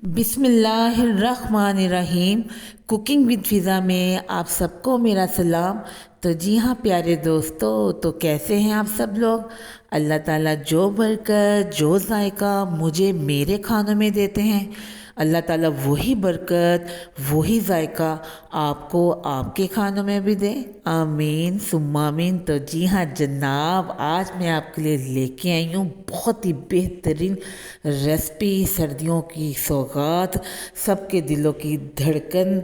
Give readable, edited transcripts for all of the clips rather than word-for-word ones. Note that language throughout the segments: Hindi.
बिस्मिल्लाहिर्रहमानिर्रहीम। कुकिंग विद फ़िज़ा में आप सबको मेरा सलाम। तो जी हाँ प्यारे दोस्तों, तो कैसे हैं आप सब लोग। अल्लाह ताला जो बरकत जो जायका मुझे मेरे खानों में देते हैं, अल्लाह ताला वही बरकत वही जायका आपको आपके खानों में भी दे। आमीन सुम्मा आमीन। तो जी हाँ जनाब, आज मैं आपके लिए लेके आई हूँ बहुत ही बेहतरीन रेसिपी, सर्दियों की सौगात, सबके दिलों की धड़कन,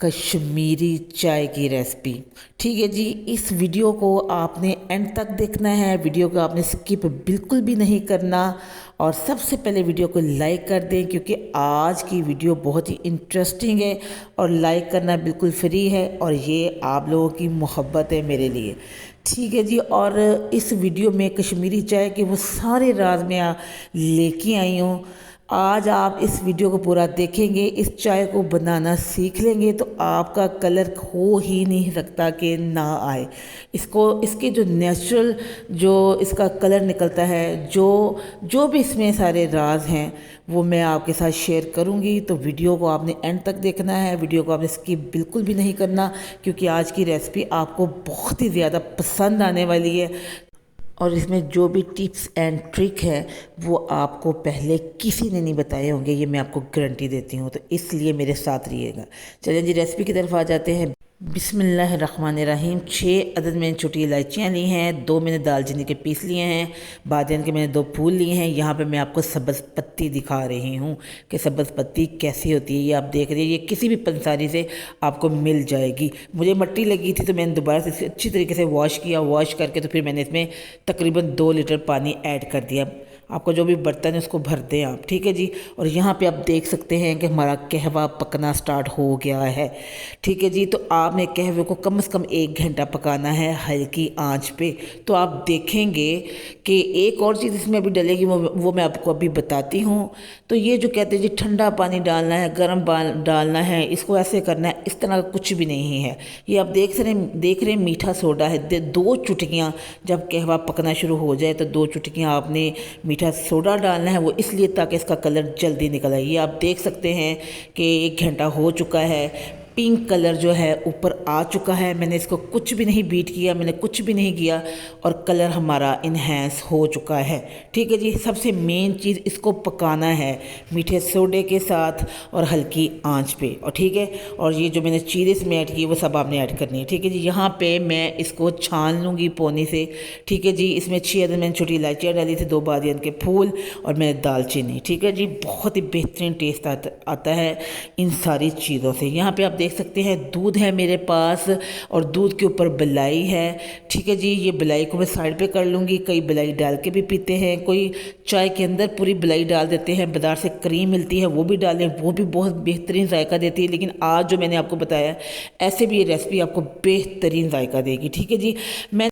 कश्मीरी चाय की रेसिपी। ठीक है जी, इस वीडियो को आपने एंड तक देखना है, वीडियो को आपने स्किप बिल्कुल भी नहीं करना। और सबसे पहले वीडियो को लाइक कर दें क्योंकि आज की वीडियो बहुत ही इंटरेस्टिंग है और लाइक करना बिल्कुल फ्री है और ये आप लोगों की मोहब्बत है मेरे लिए। ठीक है जी, और इस वीडियो में कश्मीरी चाय के वो सारे राज मैं लेके आई हूँ। आज आप इस वीडियो को पूरा देखेंगे, इस चाय को बनाना सीख लेंगे तो आपका कलर हो ही नहीं सकता कि ना आए। इसके जो नेचुरल जो इसका कलर निकलता है, जो जो भी इसमें सारे राज हैं वो मैं आपके साथ शेयर करूंगी। तो वीडियो को आपने एंड तक देखना है, वीडियो को आपने स्किप बिल्कुल भी नहीं करना क्योंकि आज की रेसिपी आपको बहुत ही ज़्यादा पसंद आने वाली है। और इसमें जो भी टिप्स एंड ट्रिक है वो आपको पहले किसी ने नहीं बताए होंगे, ये मैं आपको गारंटी देती हूँ। तो इसलिए मेरे साथ रहिएगा। चलिए जी रेसिपी की तरफ आ जाते हैं। बिस्मिल्लाहिर्रहमानिर्रहीम। 6 अदद मैंने छोटी इलायचियाँ ली हैं, 2 मैंने दालचीनी के पीस लिए हैं, बादियान के मैंने 2 फूल लिए हैं। यहाँ पे मैं आपको सब्ज़ पत्ती दिखा रही हूँ कि सब्ज़ पत्ती कैसी होती है। ये आप देख रही है, ये किसी भी पंसारी से आपको मिल जाएगी। मुझे मट्टी लगी थी तो मैंने दोबारा से इसे अच्छी तरीके से वॉश किया, वॉश करके तो फिर मैंने इसमें तकरीबन 2 लीटर पानी ऐड कर दिया। आपका जो भी बर्तन है उसको भर दें आप, ठीक है जी। और यहाँ पे आप देख सकते हैं कि हमारा कहवा पकना स्टार्ट हो गया है, ठीक है जी। तो आपने कहवे को कम से कम 1 घंटा पकाना है हल्की आंच पे। तो आप देखेंगे कि एक और चीज़ इसमें अभी डलेगी, वो मैं आपको अभी बताती हूँ। तो ये जो कहते हैं जी ठंडा पानी डालना है, गर्म डालना है, इसको ऐसे करना है, इस तरह का कुछ भी नहीं है। ये आप देख रहे हैं मीठा सोडा है। 2 चुटकियाँ, जब कहवा पकना शुरू हो जाए तो 2 चुटकियाँ आपने मीठा सोडा डालना है, वो इसलिए ताकि इसका कलर जल्दी निकल आए। ये आप देख सकते हैं कि 1 घंटा हो चुका है, पिंक कलर जो है ऊपर आ चुका है। मैंने इसको कुछ भी नहीं बीट किया, मैंने कुछ भी नहीं किया और कलर हमारा इन्हेंस हो चुका है, ठीक है जी। सबसे मेन चीज़, इसको पकाना है मीठे सोडे के साथ और हल्की आंच पे, और ठीक है। और ये जो मैंने चीज़ इसमें ऐड की वो सब आपने ऐड करनी है, ठीक है जी। यहाँ पे मैं इसको छान लूँगी पोनी से, ठीक है जी। इसमें 6 अदद मैंने छोटी इलायचियाँ डाली थी, 2 बादियान के फूल और मैंने दालचीनी, ठीक है जी। बहुत ही बेहतरीन टेस्ट आता है इन सारी चीज़ों से। यहाँ पे आप देख सकते हैं दूध है मेरे पास और दूध के ऊपर बिलाई है, ठीक है जी। ये बिलाई को मैं साइड पे कर लूँगी। कई बिलाई डाल के भी पीते हैं, कोई चाय के अंदर पूरी बिलाई डाल देते हैं। बाज़ार से क्रीम मिलती है वो भी डालें, वो भी बहुत बेहतरीन जायका देती है। लेकिन आज जो मैंने आपको बताया, ऐसे भी ये रेसिपी आपको बेहतरीन जायका देगी, ठीक है जी। मैं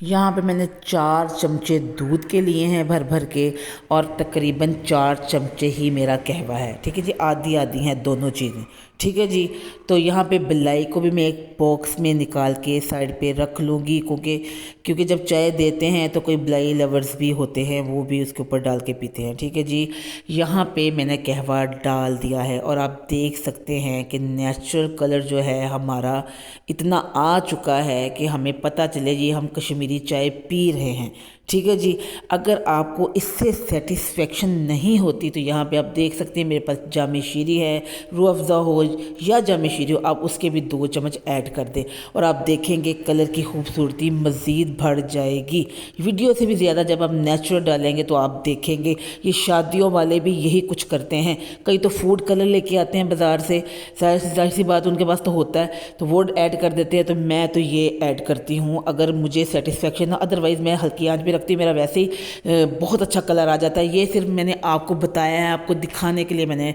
यहाँ पे मैंने 4 चमचे दूध के लिए हैं भर भर के, और तकरीबन 4 चमचे ही मेरा कहवा है, ठीक है जी। आधी आधी हैं दोनों चीज़ें, ठीक है जी। तो यहाँ पे बिलाई को भी मैं एक बॉक्स में निकाल के साइड पे रख लूँगी क्योंकि जब चाय देते हैं तो कोई बिलाई लवर्स भी होते हैं, वो भी उसके ऊपर डाल के पीते हैं, ठीक है जी। यहाँ पे मैंने कहवा डाल दिया है और आप देख सकते हैं कि नेचुरल कलर जो है हमारा इतना आ चुका है कि हमें पता चले जी हम कश्मीरी चाय पी रहे हैं, ठीक है जी। अगर आपको इससे सेटिस्फेक्शन नहीं होती तो यहाँ पे आप देख सकते हैं मेरे पास जामे शीरी है, रूह अफ़ज़ा हो या जामे शीरी हो, आप उसके भी 2 चम्मच ऐड कर दें और आप देखेंगे कलर की खूबसूरती मज़ीद बढ़ जाएगी। वीडियो से भी ज़्यादा जब आप नेचुरल डालेंगे तो आप देखेंगे ये शादियों वाले भी यही कुछ करते हैं। कई तो फूड कलर लेके आते हैं बाज़ार से, जाहिर सी बात उनके पास तो होता है तो वो ऐड कर देते हैं। तो मैं तो ये ऐड करती हूँ अगर मुझे सेटिस्फेक्शन, अदरवाइज़ मैं हल्की आंच रखती, मेरा वैसे ही बहुत अच्छा कलर आ जाता है। ये सिर्फ मैंने आपको बताया है, आपको दिखाने के लिए मैंने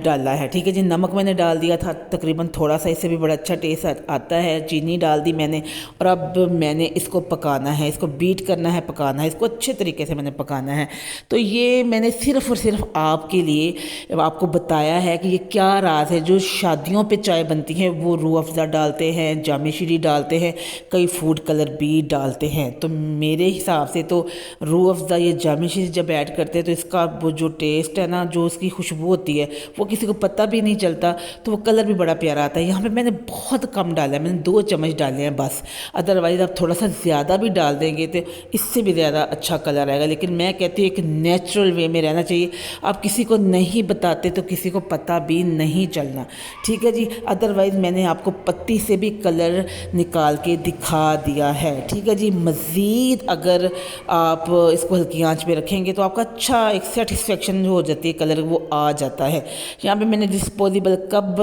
डाला है, ठीक है जी। नमक मैंने डाल दिया था तकरीबन थोड़ा सा, इससे भी बड़ा अच्छा टेस्ट आता है। चीनी डाल दी मैंने और अब मैंने इसको पकाना है, इसको बीट करना है, पकाना है, इसको अच्छे तरीके से मैंने पकाना है। तो ये मैंने सिर्फ और सिर्फ आपके लिए आपको बताया है कि ये क्या राज है। जो शादियों पे चाय बनती है वो रूह अफ़ज़ा डालते हैं, जामे शीरी डालते हैं, कई फूड कलर भी डालते हैं। तो मेरे हिसाब हिसाब से तो रूह अफ़ज़ा ये जामी शीश जब ऐड करते हैं तो इसका वो जो टेस्ट है ना, जो उसकी खुशबू होती है वो किसी को पता भी नहीं चलता, तो वो कलर भी बड़ा प्यारा आता है। यहाँ पे मैंने बहुत कम डाला है, मैंने 2 चम्मच डाले हैं बस, अदरवाइज़ आप थोड़ा सा ज़्यादा भी डाल देंगे तो इससे भी ज़्यादा अच्छा कलर आएगा। लेकिन मैं कहती हूँ एक नेचुरल वे में रहना चाहिए। आप किसी को नहीं बताते तो किसी को पता भी नहीं चलना, ठीक है जी। अदरवाइज़ मैंने आपको पत्ती से भी कलर निकाल के दिखा दिया है, ठीक है जी। मज़ीद अगर आप इसको हल्की आंच पे रखेंगे तो आपका अच्छा एक सेटिस्फेक्शन हो जाती है, कलर वो आ जाता है। यहाँ पे मैंने डिस्पोजेबल कप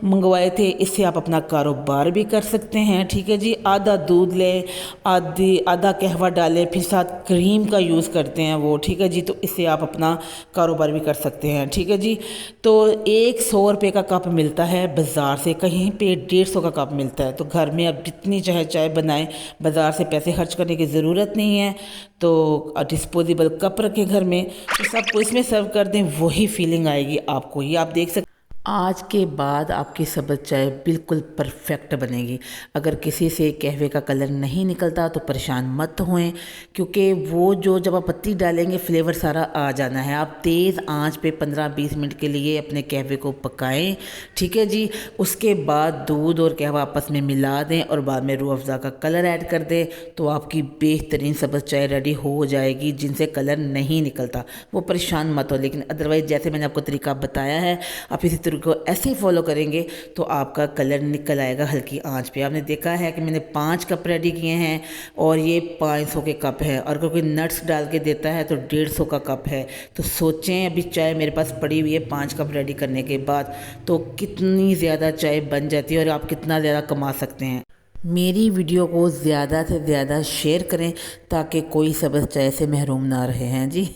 मंगवाए थे, इससे आप अपना कारोबार भी कर सकते हैं, ठीक है जी। आधा दूध लें, आधा कहवा डालें, फिर साथ क्रीम का यूज़ करते हैं वो, ठीक है जी। तो इससे आप अपना कारोबार भी कर सकते हैं, ठीक है जी। तो एक 100 रुपये का कप मिलता है बाज़ार से, कहीं पे 150 का कप मिलता है। तो घर में आप जितनी चाहे चाय बनाएं, बाज़ार से पैसे खर्च करने की ज़रूरत नहीं है। तो डिस्पोजेबल कप रखें घर में, तो सबको इसमें सर्व कर दें, वही फीलिंग आएगी आपको। ये आप देख सकते, आज के बाद आपकी सब्ज़ चाय बिल्कुल परफेक्ट बनेगी। अगर किसी से कहवे का कलर नहीं निकलता तो परेशान मत होएं, क्योंकि वो जो जब आप पत्ती डालेंगे फ्लेवर सारा आ जाना है। आप तेज़ आंच पे 15-20 मिनट के लिए अपने कहवे को पकाएं, ठीक है जी। उसके बाद दूध और कहवा आपस में मिला दें और बाद में रूह अफ़ज़ा का कलर ऐड कर दें, तो आपकी बेहतरीन सब्ज़ चाय रेडी हो जाएगी जिनसे कलर नहीं निकलता। वो परेशान मत हो, लेकिन अदरवाइज़ जैसे मैंने आपको तरीका बताया है, आप इसी को ऐसे ही फॉलो करेंगे तो आपका कलर निकल आएगा हल्की आंच पे। आपने देखा है कि मैंने 5 कप रेडी किए हैं और ये 500 के कप है, और अगर कोई नट्स डाल के देता है तो 150 का कप है। तो सोचें अभी चाय मेरे पास पड़ी हुई है 5 कप रेडी करने के बाद, तो कितनी ज़्यादा चाय बन जाती है और आप कितना ज़्यादा कमा सकते हैं। मेरी वीडियो को ज़्यादा से ज़्यादा शेयर करें ताकि कोई सब्ज़ चाय से महरूम ना रहे हैं जी।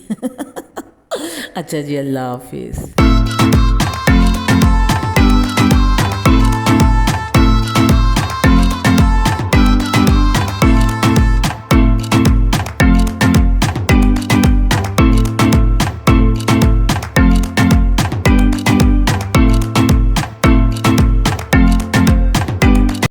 अच्छा जी, अल्लाह हाफिज़।